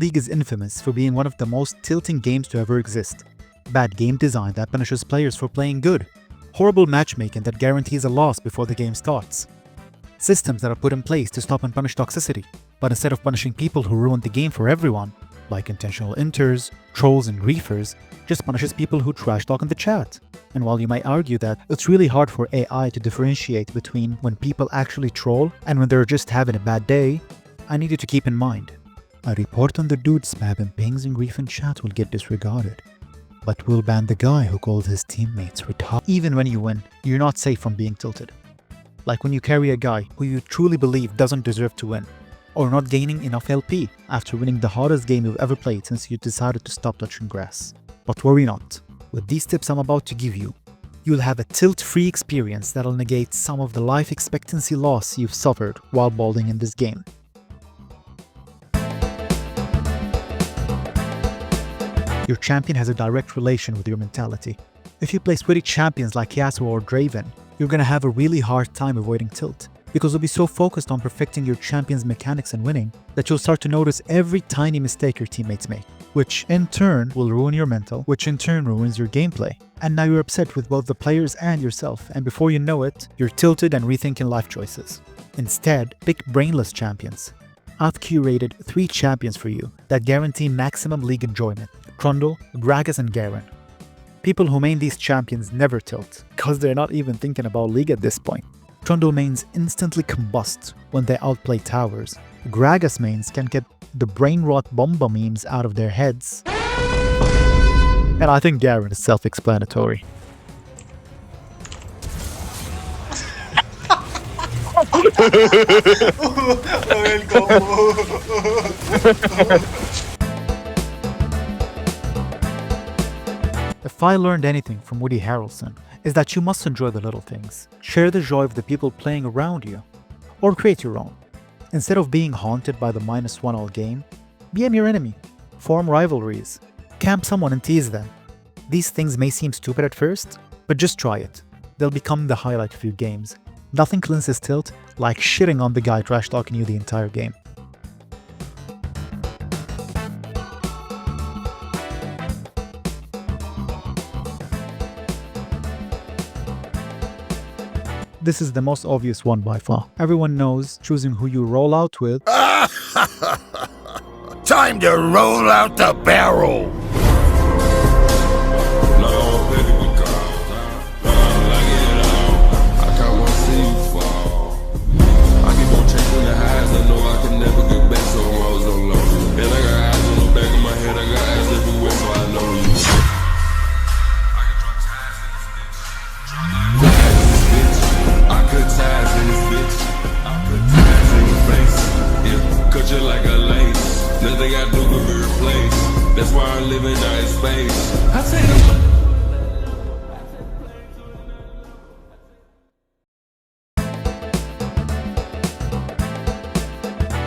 League is infamous for being one of the most tilting games to ever exist. Bad game design that punishes players for playing good. Horrible matchmaking that guarantees a loss before the game starts. Systems that are put in place to stop and punish toxicity, but instead of punishing people who ruined the game for everyone, like intentional inters, trolls and griefers, just punishes people who trash talk in the chat. And while you might argue that it's really hard for AI to differentiate between when people actually troll and when they're just having a bad day, I need you to keep in mind, a report on the dude spamming pings and grief in chat will get disregarded. But we'll ban the guy who called his teammates retarded. Even when you win, you're not safe from being tilted. Like when you carry a guy who you truly believe doesn't deserve to win, or not gaining enough LP after winning the hardest game you've ever played since you decided to stop touching grass. But worry not, with these tips I'm about to give you, you'll have a tilt-free experience that'll negate some of the life expectancy loss you've suffered while balding in this game. Your champion has a direct relation with your mentality. If you play sweaty champions like Yasuo or Draven, you're gonna have a really hard time avoiding tilt, because you'll be so focused on perfecting your champion's mechanics and winning that you'll start to notice every tiny mistake your teammates make, which in turn will ruin your mental, which in turn ruins your gameplay. And now you're upset with both the players and yourself, and before you know it, you're tilted and rethinking life choices. Instead, pick brainless champions. I've curated 3 champions for you that guarantee maximum league enjoyment: Trundle, Gragas and Garen. People who main these champions never tilt, cause they're not even thinking about league at this point. Trundle mains instantly combust when they outplay towers. Gragas mains can get the brain rot bomba memes out of their heads. And I think Garen is self-explanatory. If I learned anything from Woody Harrelson, is that you must enjoy the little things. Share the joy of the people playing around you. Or create your own. Instead of being haunted by the -1 all game, BM your enemy. Form rivalries. Camp someone and tease them. These things may seem stupid at first, but just try it. They'll become the highlight of your games. Nothing cleanses tilt like shitting on the guy trash talking you the entire game. This is the most obvious one by far. Everyone knows choosing who you roll out with. Time to roll out the barrel!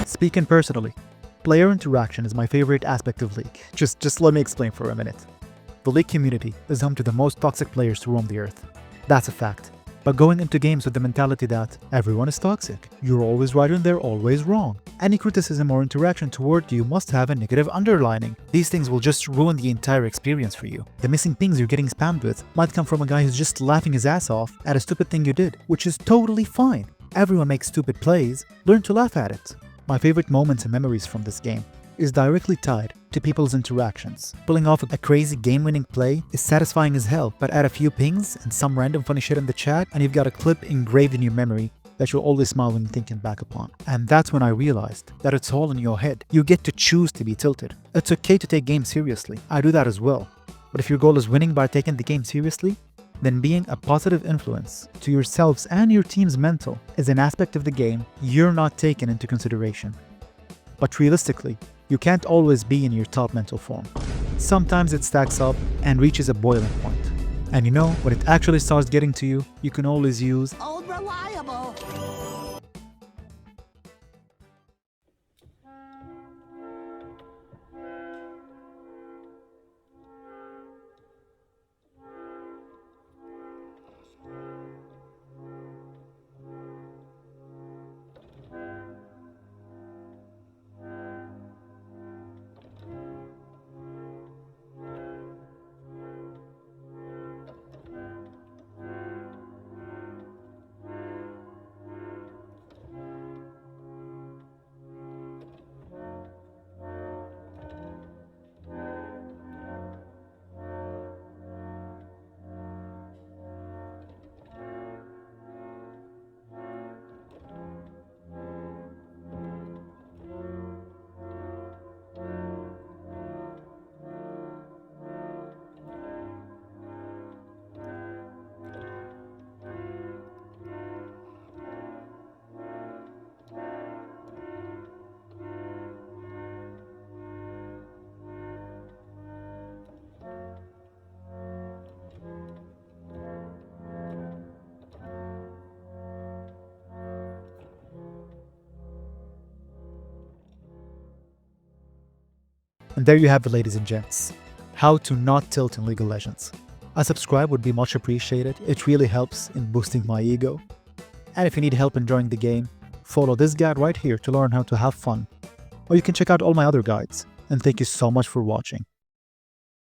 Speaking personally, player interaction is my favorite aspect of League. Just let me explain for a minute. The League community is home to the most toxic players to roam the earth. That's a fact. But going into games with the mentality that everyone is toxic, you're always right and they're always wrong, any criticism or interaction toward you must have a negative underlining. These things will just ruin the entire experience for you. The missing pings you're getting spammed with might come from a guy who's just laughing his ass off at a stupid thing you did, which is totally fine. Everyone makes stupid plays, learn to laugh at it. My favorite moments and memories from this game is directly tied to people's interactions. Pulling off a crazy game-winning play is satisfying as hell, but add a few pings and some random funny shit in the chat and you've got a clip engraved in your memory that you'll always smile when thinking back upon. And that's when I realized that it's all in your head. You get to choose to be tilted. It's okay to take games seriously. I do that as well. But if your goal is winning by taking the game seriously, then being a positive influence to yourselves and your team's mental is an aspect of the game you're not taking into consideration. But realistically, you can't always be in your top mental form. Sometimes it stacks up and reaches a boiling point. And you know, when it actually starts getting to you, you can always use Old Reliable. And there you have it, ladies and gents. How to not tilt in League of Legends. A subscribe would be much appreciated. It really helps in boosting my ego. And if you need help enjoying the game, follow this guide right here to learn how to have fun. Or you can check out all my other guides. And thank you so much for watching.